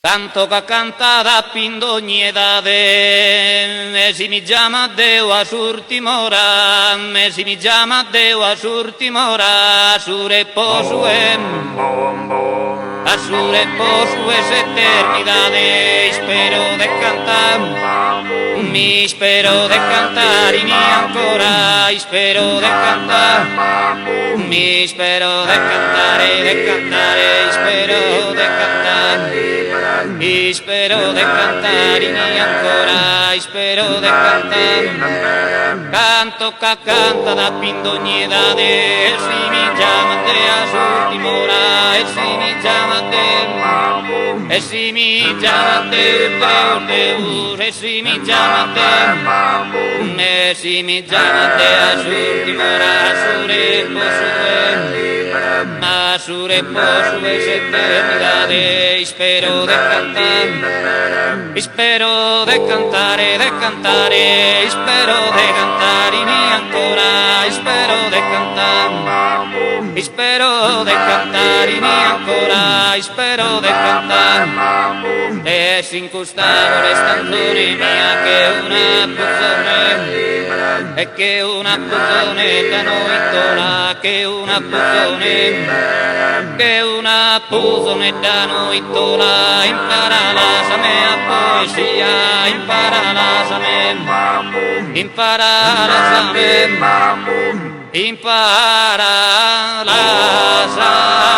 Canto che canta da fin d'ogni edade, e si mi chiama Deo a surtimora, e si mi chiama Deo a surtimora, sure posue, a sure posue s'eternidade, spero de cantar, mi spero de cantare in ancora, spero de cantar, mi spero de cantare, spero de cantare. Spero de cantare ancora, spero de cantare. Canto che canta da fin d'ogni edade, e si mi chiama te a surtimora, e si mi chiama te, e si mi chiama te, Deus, e si mi chiama te, e si mi chiama te a surtimora, sure posue, ma sure posue s'eternidade, spero de cantare, spero de cantare, spero de cantare ancora, spero de cantare, spero de cantare ancora, spero de cantare, e si incustavo le stanzoni mia che una puzzone, e che una puzzone da noi tola, che una puzzone, che una puzzone da noi tola, impara la samea poesia, impara la samea, impara la samea, impara la samea.